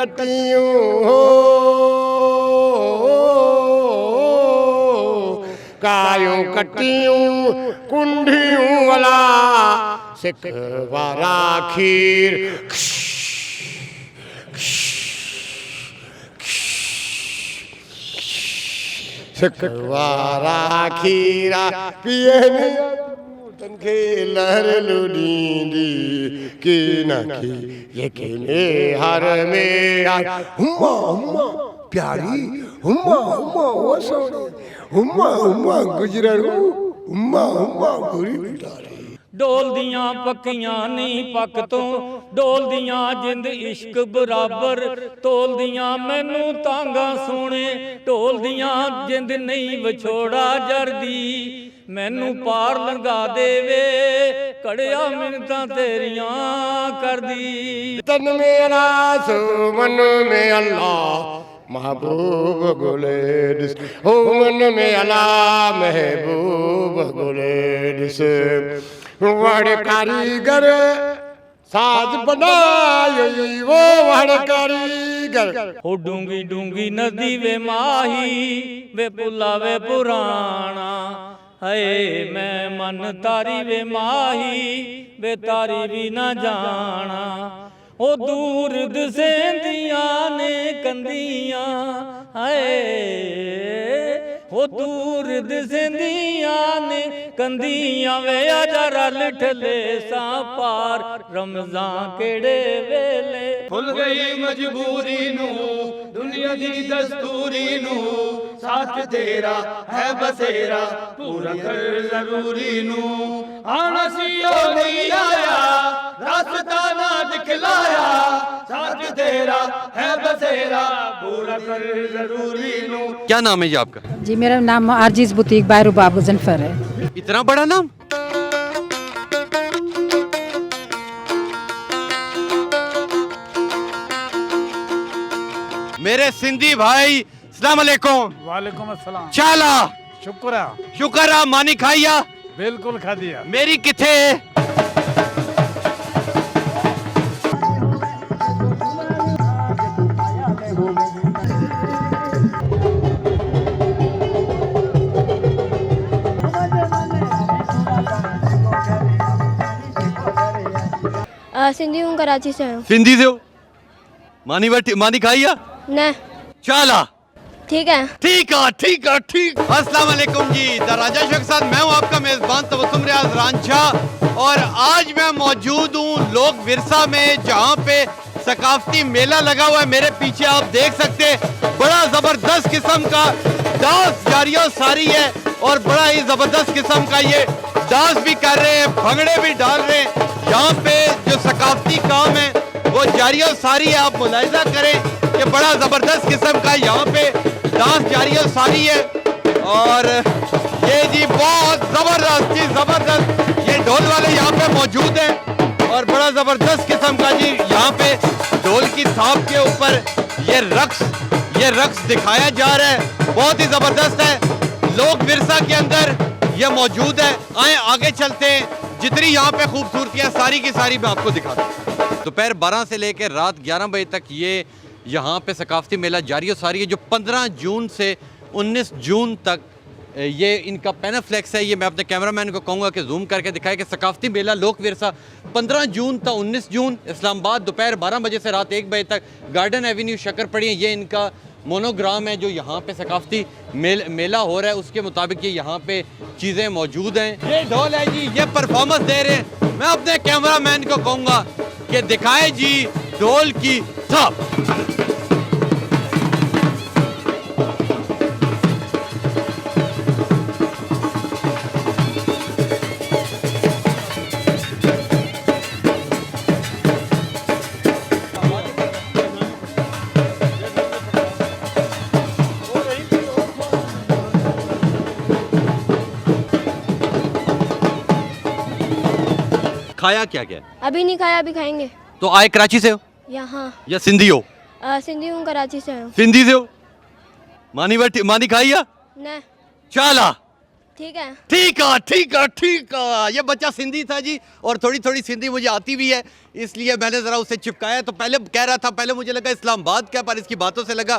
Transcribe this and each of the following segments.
कटियूं हो कायूं कटियूं कुंडियूं वाला सिक वारा खीर सिक वारा खीरा पिए तनखे लहर लुडींदी की नखी ये केने हर में हुम्मा हुम्मा प्यारी हुम्मा हुम्मा वो सोने हुम्मा हुम्मा गुजरू हुम्मा हुम्मा गोरी बिटारी डोल दियां पक्कियां नहीं पक तो डोल दियां जिंद इश्क बराबर तोल दियां मैनू तांगा सोने ढोल दियां जिंद नहीं विछोड़ा जरदी मैनू पार लंघा देवे कड़िया मिन्नतां तेरियां करदी तन मेरा सो मन में अल्लाह महबूब गुलेडिस हो मन में अल्लाह महबूब गुलेडिस वड़ कारीगर साज बनाई वो वड़ कारीगर हो डूंगी डूंगी नदी वे माही वे पुला वे पुराना है मैं मन तारी वे माही वे तारी भी ना जाना ओ दूर दसेंदियां ने कंदियां है ओ दूर दसेंदियां ने कंदियां वे आजा रल ठले सा पार रमजान केड़े वेले भुल गई मजबूरी नू दुनिया दी दस्तूरी नू साथ तेरा है बसेरा पूरा कर जरूरी नू आना सी ओ नहीं आया रास्ता ना दिखलाया साथ तेरा है बसेरा पूरा कर जरूरी नू। क्या नाम है जी आपका? जी मेरा नाम आरजीज बुटीक बाय रुबाब गजनफर है। इतना बड़ा नाम? मेरे सिंधी भाई अस्सलाम वालेकुम। वालेकुम अस्सलाम। चाला शुक्र है मानी खाइया? बिल्कुल खा दिया। मेरी किथे है? सिंधी हूँ कराची से हूँ। सिंधी से हो? मानी खाइया? न चाला ठीक है ठीक। अस्सलाम वालेकुम जी, द राजा शो के साथ मैं हूँ आपका मेजबान तबस्सुम रियाज रांझा और आज मैं मौजूद हूँ लोक विरसा में जहाँ पे सकाफती मेला लगा हुआ है। मेरे पीछे आप देख सकते हैं बड़ा जबरदस्त किस्म का डांस जारियो सारी है और बड़ा ही जबरदस्त किस्म का ये डांस भी कर रहे हैं, भंगड़े भी डाल रहे हैं। यहाँ पे जो सकाफती काम है वो जारियो सारी है। आप मुलाहिजा करें कि बड़ा जबरदस्त किस्म का यहाँ पे डांस जारियो सारी है और ये जी बहुत जबरदस्त ये ढोल वाले यहाँ पे मौजूद हैं और बड़ा जबरदस्त किस्म का जी यहाँ पे ढोल की थाप के ऊपर ये रक्स दिखाया जा रहा है, बहुत ही जबरदस्त है। लोक विरसा के अंदर ये मौजूद है। आए आगे चलते हैं, जितनी यहाँ पे खूबसूरतियाँ सारी की सारी मैं आपको दिखाता हूँ। दोपहर 12 से लेकर रात 11 बजे तक ये यहाँ पे सकाफती मेला जारी और सारी है जो 15 जून से 19 जून तक ये इनका पैनाफ्लेक्स है। ये मैं अपने कैमरामैन को कहूँगा कि जूम करके दिखाए कि सकाफती मेला लोक विरसा 15 जून तक 19 जून इस्लामाबाद दोपहर 12 बजे से रात 1 बजे तक गार्डन एवेन्यू शक्करपड़ी है। ये इनका मोनोग्राम है जो यहाँ पे सकाफती मेला हो रहा है, उसके मुताबिक ये यहाँ पे चीज़ें मौजूद हैं। ये ढोल है जी, ये परफॉर्मेंस दे रहे हैं। मैं अपने कैमरामैन को कहूँगा कि दिखाए जी ढोल की थाप। खाया क्या क्या? अभी नहीं खाया, अभी खाएंगे। तो आए कराची से हो यहाँ या सिंधी हो? सिंधी हूँ, कराची से हूँ। सिंधी से हो? मानी खाई या? न चाला ठीक है। ठीक है, ठीक है, ठीक है। ये बच्चा सिंधी था जी, और थोड़ी थोड़ी सिंधी मुझे आती भी है, इसलिए मैंने ज़रा उसे चिपकाया। तो पहले कह रहा था, पहले मुझे लगा इस्लामाबाद का, पर इसकी बातों से लगा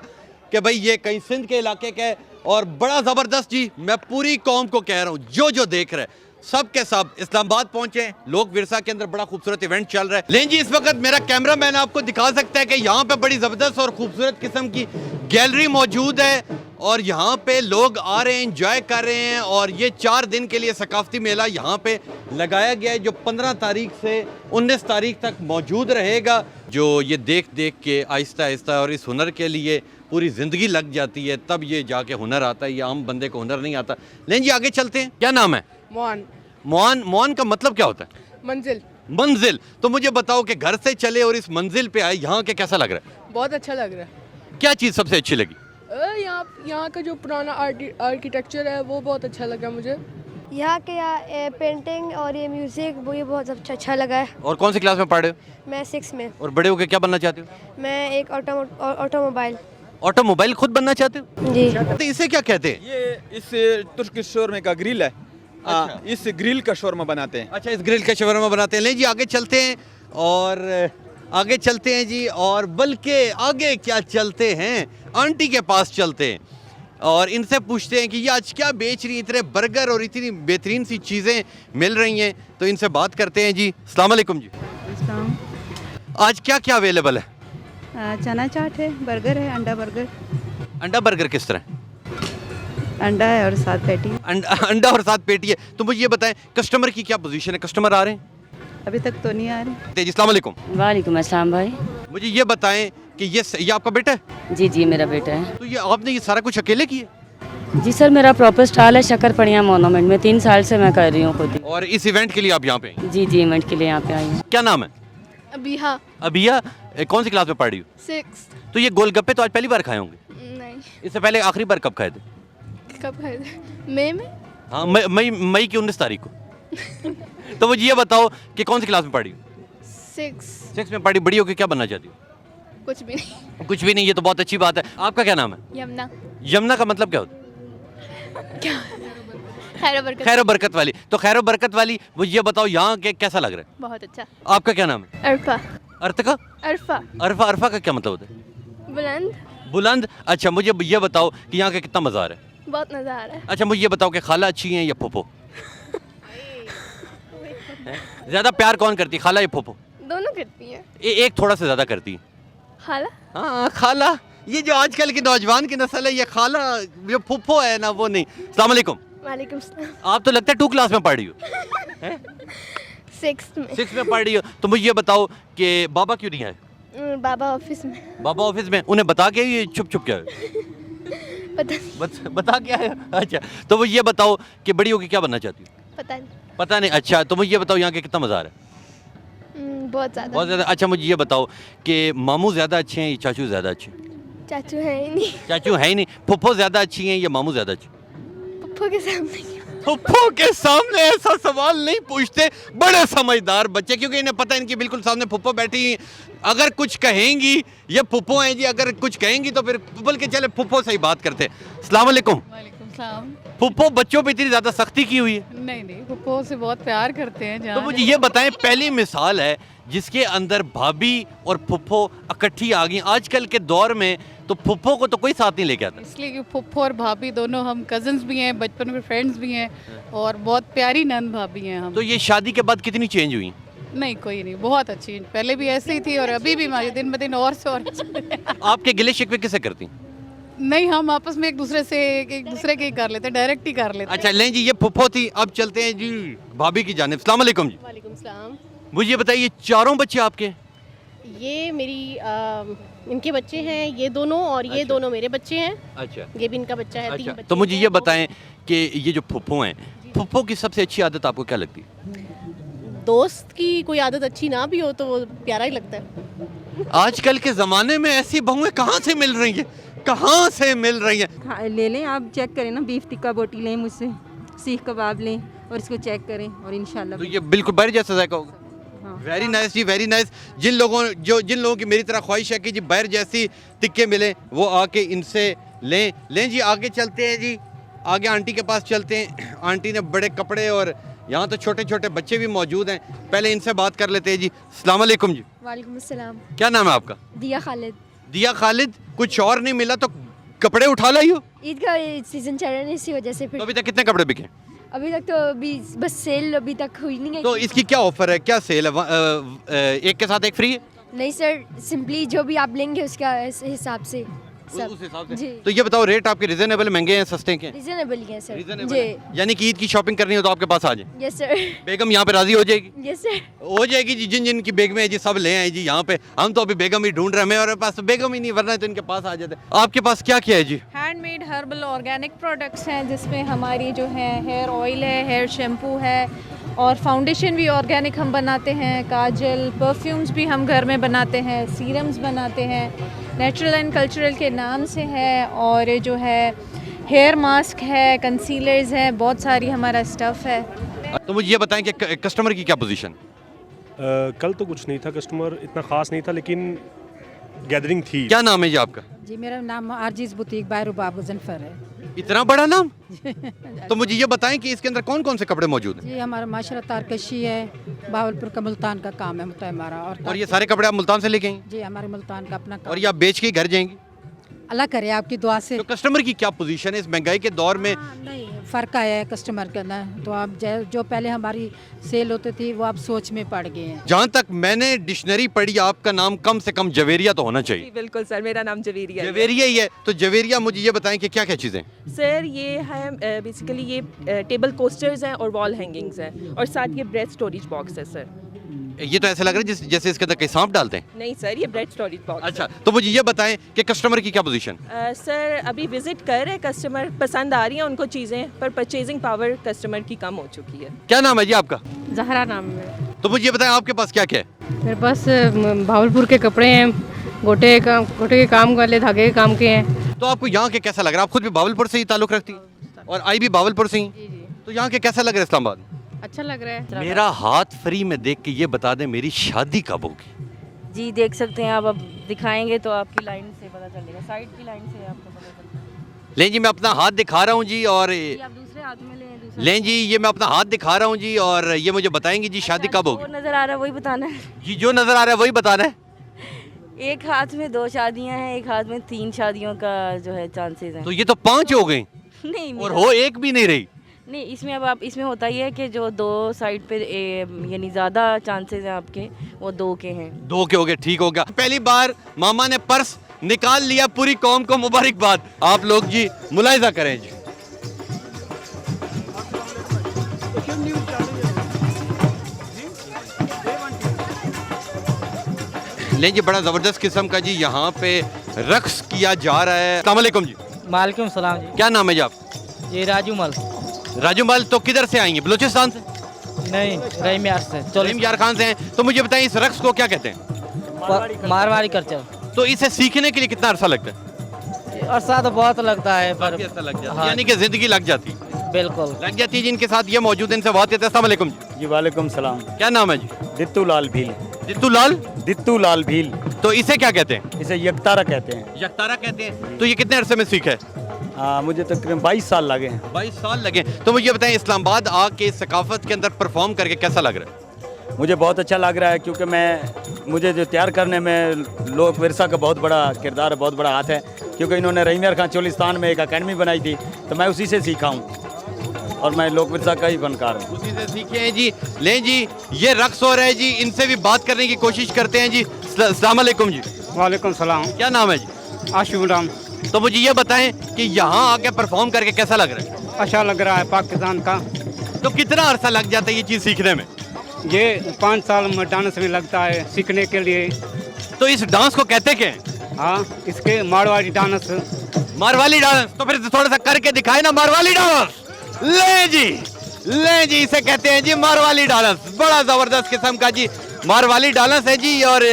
कि भाई ये कहीं सिंध के इलाके का है। और बड़ा ज़बरदस्त जी, मैं पूरी कौम को कह रहा हूँ, जो देख रहे हैं सब के सब इस्लामाबाद पहुंचे। लोक विरसा के अंदर बड़ा खूबसूरत इवेंट चल रहा है। लेकिन जी इस वक्त मेरा कैमरा मैन आपको दिखा सकता है कि यहाँ पे बड़ी ज़बरदस्त और खूबसूरत किस्म की गैलरी मौजूद है, और यहाँ पे लोग आ रहे हैं, इंजॉय कर रहे हैं। और ये 4 दिन के लिए सकाफती मेला यहाँ पे लगाया गया है, जो 15 तारीख से 19 तारीख तक मौजूद रहेगा। जो ये देख देख के आहिस्ता आहिस्ता, और इस हुनर के लिए पूरी ज़िंदगी लग जाती है, तब ये जाके हुनर आता है। ये आम बंदे को हुनर नहीं आता। लेकिन जी आगे चलते हैं। क्या नाम है? मोहन। मोहन का मतलब क्या होता है? मंजिल। मंजिल। तो मुझे बताओ कि घर से चले और इस मंजिल पे आए, यहाँ के कैसा लग रहा है? बहुत अच्छा लग रहा है। क्या चीज़ सबसे अच्छी लगी? यहाँ का जो पुराना आर्किटेक्चर है वो बहुत अच्छा लगा मुझे। यहाँ के पेंटिंग और ये म्यूजिक वो ये बहुत अच्छा लगा है। और कौन सी क्लास में पढ़ रहे हो? मैं 6 में। और बड़े होकर क्या बनना चाहते हो? मैं एक ऑटोमोबाइल। ऑटोमोबाइल खुद बनना चाहते हो? जी। तो इसे क्या कहते हैं? ये इस तुर्किश शोरमा का ग्रिल है। अच्छा। इस ग्रिल का शोरमा बनाते हैं। अच्छा, इस ग्रिल का शवरमा बनाते हैं। ले जी आगे चलते हैं, और आगे चलते हैं जी। और बल्कि आगे क्या चलते हैं, आंटी के पास चलते हैं और इनसे पूछते हैं कि ये आज क्या बेच रही हैं। इतने बर्गर और इतनी बेहतरीन सी चीज़ें मिल रही हैं, तो इनसे बात करते हैं जी। अस्सलाम वालेकुम जी। आज क्या क्या अवेलेबल है? चना चाट है, बर्गर है, अंडा बर्गर। अंडा बर्गर किस तरह? अंडा है और साथ पैटी। अंडा और साथ पेटी है। तो मुझे ये बताएं, कस्टमर की क्या पोजीशन है? कस्टमर आ रहे हैं? अभी तक तो नहीं आ रहे। जी अस्सलाम वालेकुम। वालेकुम अस्सलाम भाई। मुझे ये बताएं कि ये आपका बेटा है? जी जी मेरा बेटा है। तो ये आपने ये सारा कुछ अकेले किया? जी सर, मेरा प्रॉपर स्टॉल है शक्करपड़िया मोनूमेंट में। 3 साल से मैं कर रही हूँ खुद ही। और इस इवेंट के लिए आप यहाँ पे हैं? जी जी, इवेंट के लिए यहाँ पे आई हूँ। क्या नाम है? अबिहा। अबिया। कौन सी क्लास में पढ़ रही हो? 6। तो ये गोलगप्पे तो आज पहली बार खाए होंगे? नहीं। इससे पहले आखिरी बार कब खाए थे? कब खाए थे? मई में। हाँ, मई की 19 तारीख को। तो मुझे ये बताओ कि कौन सी क्लास में पढ़ी हो? 6 में पढ़ी। बड़ी होकर क्या बनना चाहती हो? कुछ भी नहीं। कुछ भी नहीं, ये तो बहुत अच्छी बात है। आपका क्या नाम है? यमुना। यमुना का मतलब क्या होता है? क्या? खैर बरकत। खैर बरकत वाली। तो खैर बरकत वाली, मुझे ये बताओ यहाँ के कैसा लग रहा है? बहुत अच्छा। आपका क्या नाम है? अरफा। अर्तका? अरफा। अरफा का क्या मतलब होता है? बुलंद। बुलंद। अच्छा, मुझे ये बताओ कि यहाँ का कितना मज़ा आ रहा है? बहुत मजा आ रहा है। अच्छा, मुझे ये बताओ कि खाला अच्छी हैं या फूफो? ज़्यादा प्यार कौन करती है, खाला या फूफो? दोनों करती हैं। एक थोड़ा सा ज़्यादा करती है। खाला। हाँ खाला। ये जो आजकल की नौजवान की नस्ल है, ये खाला, जो फूफो है ना वो नहीं। अस्सलाम वालेकुम। वालेकुम सलाम। आप तो लगता है 2 क्लास में पढ़ रही हो। 6 में। 6 में पढ़ रही हो। तो मुझे ये बताओ कि बाबा क्यों नहीं आए? बाबा ऑफिस में। बाबा ऑफिस में? उन्हें बता के ये छुप छुप क्या है? पता नहीं। बता क्या है? अच्छा, तो वो ये बताओ कि बड़ी होगी क्या बनना चाहती हो? पता नहीं। पता नहीं। अच्छा, तो मुझे ये बताओ यहाँ के कितना मज़ा आ रहा है? बहुत ज़्यादा। बहुत ज़्यादा। अच्छा, मुझे ये बताओ कि मामू ज़्यादा अच्छे हैं या चाचू ज़्यादा अच्छे हैं? चाचू है ही नहीं। चाचू है ही नहीं। फुफ्फो ज़्यादा अच्छी हैं या मामू ज़्यादा अच्छे? पप्पू के सामने। फुफ्फो के सामने ऐसा सवाल नहीं पूछते बड़े समझदार बच्चे, क्योंकि इन्हें पता है इनकी बिल्कुल सामने फुफ्फो बैठी हैं। अगर कुछ कहेंगी, ये फुफ्फो हैं जी, अगर कुछ कहेंगी तो फिर बल्कि चले फुफ्फो से ही बात करते। अस्सलाम वालेकुम। वालेकुम सलाम। फुफ्फो बच्चों पे इतनी ज़्यादा सख्ती की हुई है? नहीं, फुप्पो से बहुत प्यार करते हैं। तो मुझे ये बताएं, पहली मिसाल है जिसके अंदर भाभी और फुफ्फो इकट्ठी आ गई। आजकल के दौर में तो फुफ्फो को तो कोई साथ नहीं लेके आता। इसलिए कि फुप्पो और भाभी दोनों हम कजन्स भी हैं, बचपन में फ्रेंड्स भी हैं, और बहुत प्यारी नंद भाभी हैं हम। तो ये शादी के बाद कितनी चेंज हुई? नहीं, कोई नहीं, बहुत अच्छी। पहले भी ऐसे ही थी और अभी भी हमारे दिन ब दिन और से और आपके गिले शिकवे किसे करती? नहीं, हम आपस में एक दूसरे के ही कर लेते, डायरेक्ट ही कर लेते। अच्छा लें जी, ये फुफ्फो थी। अब चलते हैं जी भाभी की जानिब। अस्सलाम वालेकुम जी। वालेकुम सलाम। मुझे ये बताइए, 4 बच्चे आपके? ये मेरी इनके बच्चे हैं, ये दोनों, और ये दोनों मेरे बच्चे हैं। अच्छा। ये भी इनका बच्चा है। अच्छा, 3 बच्चे तो मुझे हैं। ये बताएं कि ये जो फुफ्फो हैं, फुफ्फो की सबसे अच्छी आदत आपको क्या लगती है? दोस्त की कोई आदत अच्छी ना भी हो तो वो प्यारा ही लगता है। आजकल के ज़माने में ऐसी बहुएं कहाँ से मिल रही हैं? कहाँ से मिल रही हैं? हाँ, ले लें, आप चेक करें ना, बीफ टिक्का बोटी लें मुझसे, सीख कबाब लें और इसको चेक करें और इंशाल्लाह। तो ये बिल्कुल बाहर जैसा जायका होगा। वेरी नाइस जी, वेरी नाइस। जिन लोगों की मेरी तरह ख्वाहिश है कि जी बाहर जैसी टिक्के मिले, वो आके इनसे लें जी। आगे चलते हैं जी। आगे आंटी के पास चलते हैं। आंटी ने बड़े कपड़े और यहाँ तो छोटे छोटे बच्चे भी मौजूद हैं। पहले इनसे बात कर लेते हैं जी। अस्सलाम वालेकुम जी। वालेकुम अस्सलाम। क्या नाम है आपका? दिया खालिद। दिया खालिद, कुछ और नहीं मिला तो कपड़े उठा लाई हो? ईद का सीजन चल रहा है, इसी वजह से तो फिर अभी तक कितने कपड़े बिके? अभी तक तो बस सेल अभी तक हुई नहीं है। तो इसकी क्या ऑफर है, क्या सेल है? एक के साथ एक फ्री है? नहीं सर, सिंपली जो भी आप लेंगे उसका हिसाब से सब। उस हिसाब से। जी तो ये बताओ, रेट आपके रिजनेबल, महंगे हैं, सस्ते हैं? रीजनेबल ही है सर। रीजनेबल जी है। यानी कि ईद की शॉपिंग करनी हो तो आपके पास आ जाए। Yes sir. बेगम यहाँ पे राजी हो जाएगी? Yes sir. हो जाएगी जी। जिन जिन की बेगमें हैं जी सब ले आए जी यहाँ पे। हम तो अभी बेगम ही ढूंढ रहे हैं, हमारे पास बेगम ही नहीं, वरना तो इनके पास आ जाते। आपके पास क्या क्या है जी? हैंडमेड हर्बल ऑर्गेनिक प्रोडक्ट्स हैं, जिसमें हमारी जो है हेयर ऑयल है, हेयर शैम्पू है, और फाउंडेशन भी ऑर्गेनिक हम बनाते हैं, काजल, परफ्यूम्स भी हम घर में बनाते हैं, सीरम्स बनाते हैं, नेचुरल एंड कल्चरल के नाम से है, और जो है हेयर मास्क है, कंसीलर्स हैं, बहुत सारी हमारा स्टफ़ है। तो मुझे ये बताएं कि कस्टमर की क्या पोजीशन? कल तो कुछ नहीं था, कस्टमर इतना ख़ास नहीं था, लेकिन गैदरिंग थी। क्या नाम है जी आपका? जी मेरा नाम आरजीज बुटीक बाय रुबाब मुजफ्फर है। इतना बड़ा नाम? तो मुझे ये बताएं कि इसके अंदर कौन कौन से कपड़े मौजूद हैं? जी हमारा माशरा तारकशी है, बावलपुर का मुल्तान का काम है मुता हमारा। और ये सारे कपड़े आप मुल्तान से लेके आएंगे? जी हमारे मुल्तान का अपना काम। और ये आप बेच के घर जाएंगी? अल्लाह करे आपकी दुआ से। तो कस्टमर की क्या पोजीशन है इस महंगाई के दौर में? नहीं फ़र्क आया है कस्टमर के अंदर, तो आप जो पहले हमारी सेल होती थी वो आप सोच में पड़ गए हैं। जहाँ तक मैंने डिक्शनरी पढ़ी, आपका नाम कम से कम जवेरिया तो होना चाहिए। बिल्कुल सर, मेरा नाम जवेरिया है। जवेरिया ही है। तो जवेरिया, मुझे ये बताएं कि क्या क्या चीज़ें? सर ये है बेसिकली ये टेबल कोस्टर्स हैं और वॉल हैंगिंग्स हैं, और साथ ये ब्रेड स्टोरेज बॉक्स है सर। ये तो ऐसा लग रहा है जैसे इसके अंदर कई सांप डालते हैं। नहीं सर, ये ब्रेड स्टोरेज बॉक्स। अच्छा, तो मुझे ये बताएं कि कस्टमर की क्या पोजीशन? सर अभी विजिट कर रहे हैं कस्टमर, पसंद आ रही हैं उनको चीज़ें, पर परचेजिंग पावर कस्टमर की कम हो चुकी है। क्या नाम है जी आपका? जहरा नाम है। तो मुझे ये बताएं आपके पास क्या क्या है? मेरे पास भावलपुर के कपड़े हैं, गोटे के काम वाले, धागे के काम के हैं। तो आपको यहाँ के कैसा लग रहा है? आप खुद भी भावलपुर से ही ताल्लुक़ रखती हैं और आई भी भावलपुर से ही, तो यहाँ के कैसा लग रहा है इस्लामाबाद? अच्छा लग रहा है। मेरा हाथ फ्री में देख के ये बता दें मेरी शादी कब होगी? जी देख सकते हैं आप, अब दिखाएंगे तो आपकी लाइन से पता चलेगा, साइड की लाइन से आपको पता चलेगा। लें जी, मैं अपना हाथ दिखा रहा हूँ जी, और आप दूसरे हाथ में लें। लें जी, ये मैं अपना हाथ दिखा रहा हूँ जी, और ये मुझे बताएंगी जी शादी कब होगी? नज़र आ रहा है वही बताना है जी, जो नज़र आ रहा है वही बताना है। एक हाथ में 2 शादियां हैं, एक हाथ में 3 शादियों का जो है चांसेस हैं। तो ये तो 5 हो गई नहीं और हो एक भी नहीं रही। नहीं, इसमें अब आप इसमें होता ही है कि जो 2 साइड पे यानी ज़्यादा चांसेस हैं आपके, वो 2 के हैं। 2 के हो गए, ठीक हो गया। पहली बार मामा ने पर्स निकाल लिया, पूरी कौम को मुबारकबाद। आप लोग जी मुलाहिजा करें जी। लें जी, बड़ा ज़बरदस्त किस्म का जी यहाँ पे रक्स किया जा रहा है। अस्सलाम वालेकुम जी। वालेकुम सलाम जी। क्या नाम है जी आप? ये राजू मल। राजू मल, तो किधर से आएंगे? बलूचिस्तान से? नहीं, रहीम यार से। रहीम यार खान से हैं। तो मुझे बताएं इस रक्स को क्या कहते हैं? मारवाड़ी कल्चर। तो इसे सीखने के लिए कितना अरसा लगता है? अरसा तो बहुत लगता है, पर लग जाता है, यानी कि जिंदगी लग जाती है। बिल्कुल लग जाती है। जिनके साथ ये मौजूद हैं, इनसे बात करते हैं। अस्सलाम वालेकुम जी। जी वालेकुम सलाम। क्या नाम है जी? दित्तू लाल भील। दित्तू लाल? दित्तू लाल भील। तो इसे क्या कहते हैं? इसे यकतारा कहते हैं। यकतारा कहते हैं। तो ये कितने अरसे में सीखा है? मुझे तकरीबन 22 साल लगे हैं। 22 साल लगे। तो मुझे बताएं इस्लामाबाद आके सकाफत के अंदर परफॉर्म करके कैसा लग रहा है? मुझे बहुत अच्छा लग रहा है, क्योंकि मुझे जो तैयार करने में लोक विरसा का बहुत बड़ा किरदार है, बहुत बड़ा हाथ है, क्योंकि इन्होंने रहीम यार खान चोलिस्तान में एक अकेडमी बनाई थी, तो मैं उसी से सीखा हूँ और मैं लोक विरसा का ही फनकार हूँ। उसी से सीखे हैं जी। लें जी, ये रक्स हो रहा है जी, इनसे भी बात करने की कोशिश करते हैं जी। अस्सलाम वालेकुम जी। वालेकुम सलाम। क्या नाम है जी? आशिफ राम। तो मुझे ये बताएं कि यहाँ आके परफॉर्म करके कैसा लग रहा है? अच्छा लग रहा है पाकिस्तान का। तो कितना अरसा लग जाता है ये चीज़ सीखने में? ये 5 साल में डांस में लगता है सीखने के लिए। तो इस डांस को कहते क्या हैं? हाँ, इसके मारवाड़ी डांस। मारवाड़ी डांस? तो फिर थोड़ा सा करके दिखाए ना मारवाड़ी डांस। ले जी, ले जी, इसे कहते हैं जी मारवाड़ी डांस। बड़ा जबरदस्त किस्म का जी मारवाड़ी डांस है जी, और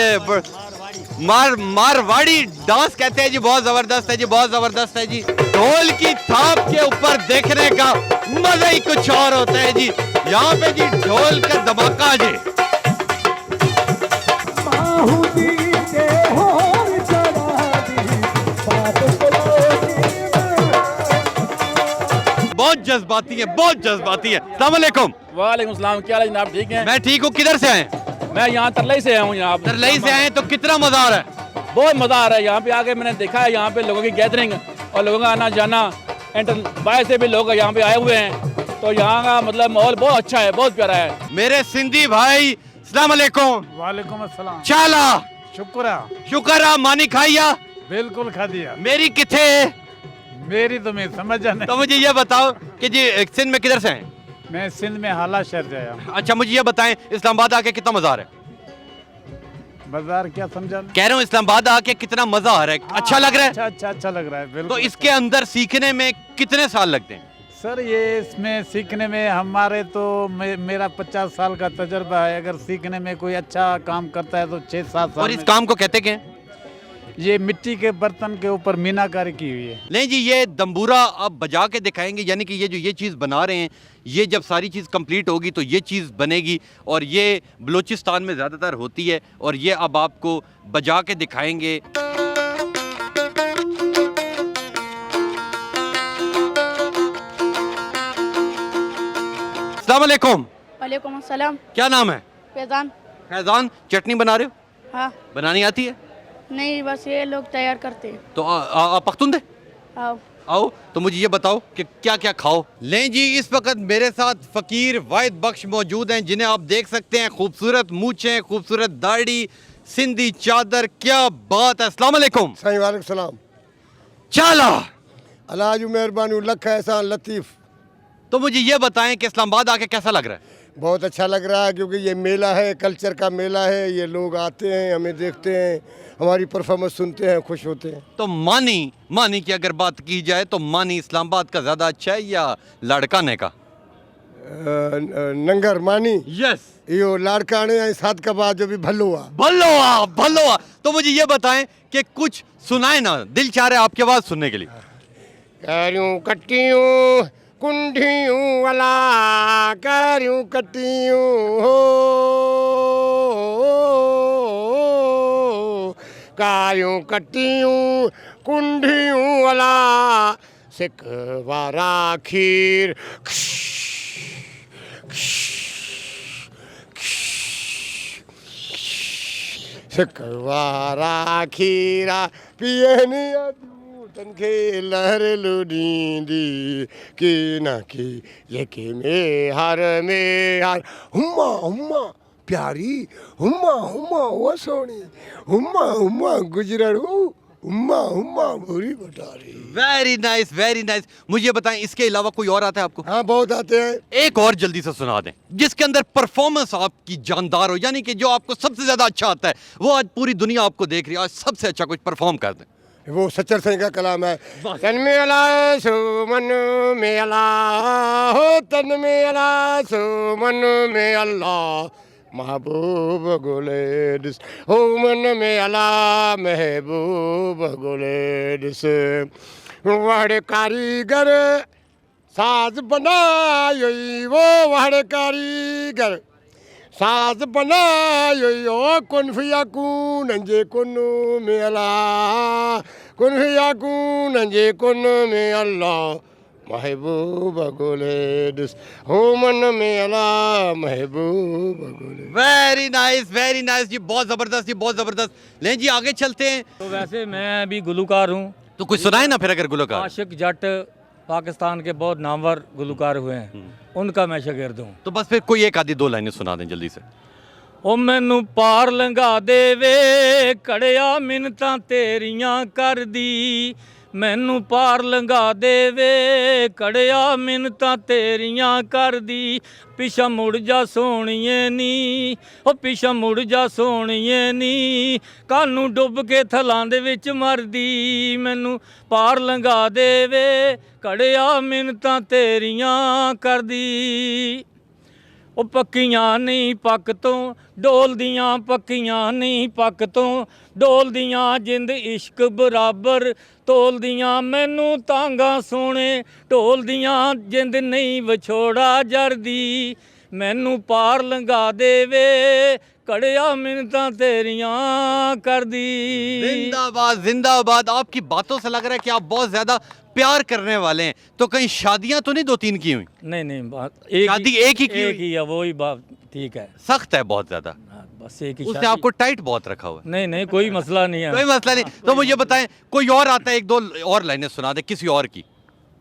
मारवाड़ी डांस कहते हैं जी। बहुत जबरदस्त है जी, बहुत जबरदस्त है जी। ढोल की थाप के ऊपर देखने का मजा ही कुछ और होता है जी। यहाँ पे जी ढोल का धमाका जी। बहुत जज्बाती है, बहुत जज्बाती है। अस्सलाम वालेकुम। वालेकुम सलाम, क्या हाल है जनाब, ठीक हैं? मैं ठीक हूँ। किधर से आए? मैं यहाँ तरलई से आया हूँ जनाब। तरलई से आए तो कितना मजा आ रहा है? बहुत मज़ा आ रहा है यहाँ पे आके। मैंने देखा है यहाँ पे लोगों की गैदरिंग और लोगों का आना जाना, इंटर बाहर से भी लोग यहाँ पे आए हुए हैं, तो यहाँ का मतलब माहौल बहुत अच्छा है, बहुत प्यारा है। मेरे सिंधी भाई अस्सलाम वालेकुम। वालेकुम अस्सलाम। चाला शुक्र मानी खाइया? बिल्कुल खा दिया। मेरी किथे? मेरी तो मैं समझ नहीं। तो मुझे ये बताओ कि जी सिंध में किधर से हैं? मैं सिंध में हाला शहर से आया हूँ। अच्छा, मुझे ये बताएं इस्लामाबाद आके कितना मजा आ रहा है? बाजार क्या समझा? कह रहा हूँ इस्लामाबाद आके कितना मजा आ रहा है, अच्छा लग रहा है? अच्छा लग रहा है, बिल्कुल। तो इसके अंदर सीखने में कितने साल लगते हैं? सर ये इसमें सीखने में हमारे तो मेरा 50 साल का तजर्बा है। अगर सीखने में कोई अच्छा काम करता है तो 6-7 साल। और इस काम को कहते क्या? ये मिट्टी के बर्तन के ऊपर मीनाकारी की हुई है। नहीं जी, ये दम्बूरा आप बजा के दिखाएंगे, यानी कि ये जो ये चीज़ बना रहे हैं, ये जब सारी चीज़ कंप्लीट होगी तो ये चीज़ बनेगी, और ये बलूचिस्तान में ज़्यादातर होती है, और ये अब आपको बजा के दिखाएंगे। अस्सलाम वालेकुम। वालेकुम अस्सलाम। क्या नाम है? फैजान। फैजान, चटनी बना रहे हो? हाँ। बनानी आती है? नहीं, बस ये लोग तैयार करते हैं। तो पख्तून दे आओ। आओ, तो मुझे ये बताओ कि क्या क्या खाओ। लें जी, इस वक्त मेरे साथ फ़कीर वाहिद बख्श मौजूद हैं, जिन्हें आप देख सकते हैं, खूबसूरत मूंछें, खूबसूरत दाढ़ी, सिंधी चादर, क्या बात है। अस्सलाम वालेकुम। साईं वालेकुम सलाम। चाला अल्लाह जो मेहरबानी, लख एहसान लतीफ़। तो मुझे ये बताएं कि इस्लामाबाद आके कैसा लग रहा है? बहुत अच्छा लग रहा है, क्योंकि ये मेला है, कल्चर का मेला है। ये लोग आते हैं, हमें देखते हैं, हमारी परफॉर्मेंस सुनते हैं, खुश होते हैं। तो मानी की अगर बात की जाए तो मानी इस्लामाबाद का ज़्यादा अच्छा है या लाड़काने का? नंगर मानी। यस। यो लाड़काने ऐं साथ का बाद जो भी भलो आ। तो मुझे ये बताएं कि कुछ सुनाए ना, दिल चाह रहा है आपकी आवाज़ सुनने के लिए। करूं कटियूं कुंडियूं वाला, करूं कटियूं हो, कायूं कटियूं कुंडियूं वाला, सिक वारा खीर सिक वारा खीरा पियनी तनखे लहर लुडींदी की न की ये में हर हुम्मा हुम्मा प्यारी, हुम्मा हुम्मा वो सोनी, हुम्मा हुम्मा गुजरू, हुम्मा हुम्मा भूरी बटारी। Very nice, very nice. मुझे बताएं इसके अलावा कोई और आता है आपको? हाँ, बहुत आते हैं। एक और जल्दी से सुना दें जिसके अंदर परफॉर्मेंस आपकी जानदार हो, यानी कि जो आपको सबसे ज्यादा अच्छा आता है, वो आज पूरी दुनिया आपको देख रही है, आज सबसे अच्छा कुछ परफॉर्म कर दें। वो सच्चर सिंह का कलाम है। तन में अला सो मन में अला हो, तन में अला सो मन में अल्लाह, महबूब गुलेडिस हो, मन में अला महबूब गुलेडिस। वड़ कारीगर साज बनायो, वो वड़ कारीगर साज बनायो, कुन फिया कून जे कुनु में अल्लाह, कुन फिया कून जे कुन में अल्लाह, महबूब गुलेडिस हो, मन में अल्लाह महबूब गुलेडिस। वेरी नाइस जी, बहुत जबरदस्त जी, बहुत जबरदस्त। लें जी आगे चलते हैं। तो वैसे मैं भी गुलकार हूँ। तो कुछ सुनाए ना फिर, अगर गुलकार। आशिक जट पाकिस्तान के बहुत नामवर गुलकार हुए हैं, उनका मैं शागिर्द हूँ। तो बस फिर कोई एक आधी दो लाइनें सुना दें जल्दी से। ओ मैनू पार लंघा देवे कड़िया मिन्नतां तेरियां कर दी, मैनू पार लंघा देवे कड़िया मिन्नतां तेरियां कर दी, पिछा मुड़ जा सोहणीए नी, ओ पिछा मुड़ जा सोहणीए नी, कानू डुੱਬ के थलां दे विच मरदी, मैनू पार लंघा देवे कड़िया मिन्नतां तेरियां कर दी। ਉਹ ਪੱਕੀਆਂ ਨਹੀਂ ਪੱਕ ਤੋਂ ਡੋਲਦੀਆਂ, ਪੱਕੀਆਂ ਨਹੀਂ ਪੱਕ ਤੋਂ ਡੋਲਦੀਆਂ, ਜਿੰਦ ਇਸ਼ਕ ਬਰਾਬਰ ਤੋਲਦੀਆਂ, ਮੈਨੂੰ ਤਾਂਗਾ ਸੋਹਣੇ ਢੋਲਦੀਆਂ, ਜਿੰਦ ਨਹੀਂ ਵਿਛੋੜਾ ਜਰਦੀ, ਮੈਨੂੰ ਪਾਰ ਲੰਘਾ ਦੇਵੇ कड़िया मिन्नतां तेरियां कर दी। जिंदाबाद जिंदाबाद। आपकी बातों से लग रहा है कि आप बहुत ज्यादा प्यार करने वाले हैं, तो कहीं शादियां तो नहीं 2-3 की हुई? नहीं नहीं, बात एक शादी एक ही की एक हुई? ही है, वही बात ठीक है। सख्त है बहुत ज्यादा, बस एक ही उसने शादी। आपको टाइट बहुत रखा हुआ है। नहीं नहीं, कोई मसला नहीं है। कोई मसला नहीं। तो मुझे बताएं, कोई और आता है, 1-2 और लाइनें सुना दे किसी और की।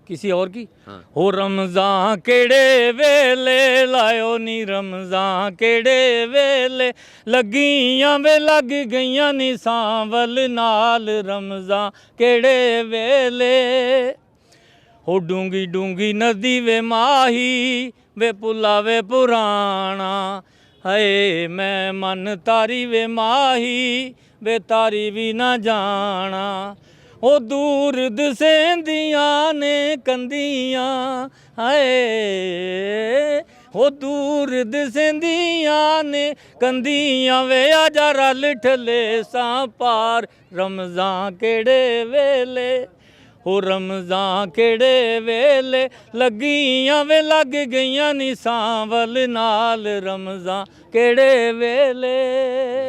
किसी और की? हो रमजान केड़े वेले लायो नी, रमजान केड़े वेले लगियां वे लग गईयां नी सांवल नाल, रमजान केड़े वेले। हो डूंगी डूंगी नदी वे माही वे पुला वे पुराना, हाय मैं मन तारी वे माही वे तारी भी ना जाना। ओ दूर दसेंदियां ने कंदियां, हाय ओ दूर दसेंदियां ने कंदियां वे आजा रल ठले सां पार, रमजान केड़े वेले। हो रमजान केड़े वेले लगियां वे लग गईयां नी सांवल नाल, रमजान केड़े वेले।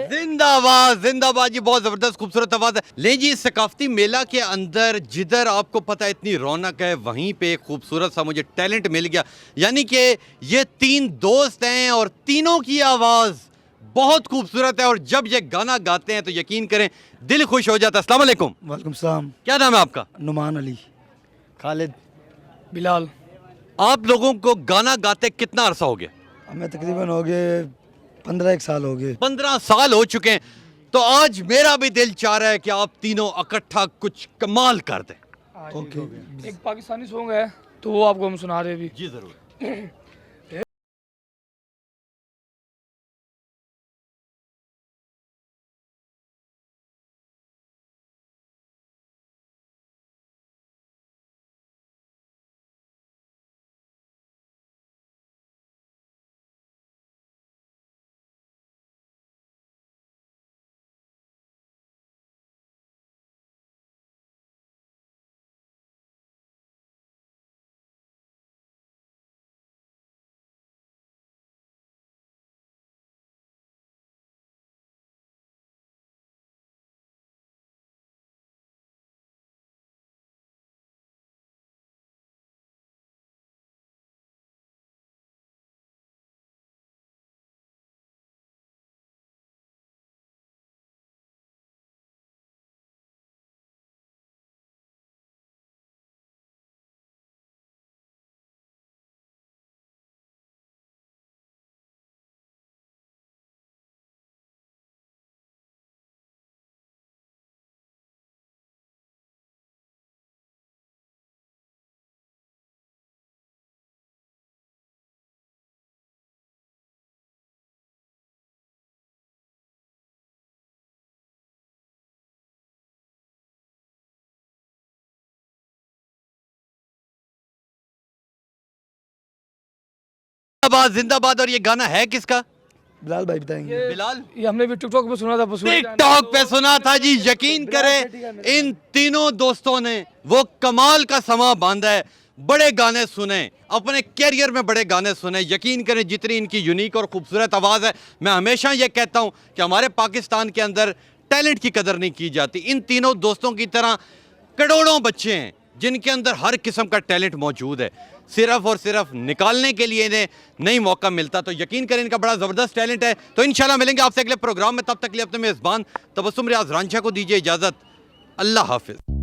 जिंदाबाद जिंदाबाद जी, बहुत जबरदस्त खूबसूरत आवाज है। ले जी, सकाफती मेला के अंदर जिधर आपको पता है इतनी रौनक है, वहीं पे एक खूबसूरत सा मुझे टैलेंट मिल गया। यानी कि ये 3 दोस्त हैं और तीनों की आवाज बहुत खूबसूरत है, और जब ये गाना गाते हैं तो यकीन करें दिल खुश हो जाता है। अस्सलाम वालेकुम। वालेकुम सलाम। क्या नाम है आपका? नुमान अली। खालिद। बिलाल। आप लोगों को गाना गाते कितना अरसा हो गया? हमें तकरीबन हो गए 15 साल हो गए। 15 साल हो चुके हैं। तो आज मेरा भी दिल चाह रहा है कि आप तीनों इकट्ठा कुछ कमाल कर दें। ओके। एक पाकिस्तानी सॉन्ग है तो वो आपको हम सुना रहे हैं अभी। जी जरूर। जिंदाबाद जिंदाबाद। और ये गाना है किसका? बिलाल भाई बताएंगे। बिलाल, ये हमने भी टिकटॉक पे सुना था। टिकटॉक पे सुना था जी। यकीन करें इन तीनों दोस्तों ने वो कमाल का समा बांधा है। बड़े गाने सुने, अपने कैरियर में बड़े गाने सुने। यकीन करें जितनी इनकी यूनिक और खूबसूरत आवाज़ है, मैं हमेशा ये कहता हूँ कि हमारे पाकिस्तान के अंदर टैलेंट की कदर नहीं की जाती। इन तीनों दोस्तों की तरह करोड़ों बच्चे हैं जिनके अंदर हर किस्म का टैलेंट मौजूद है, सिर्फ और सिर्फ निकालने के लिए इन्हें नहीं मौका मिलता। तो यकीन करें इनका बड़ा ज़बरदस्त टैलेंट है। तो इंशाल्लाह मिलेंगे आपसे अगले प्रोग्राम में। तब तक के लिए अपने मेज़बान तबस्सुम रियाज रांझा को दीजिए इजाज़त। अल्लाह हाफिज़।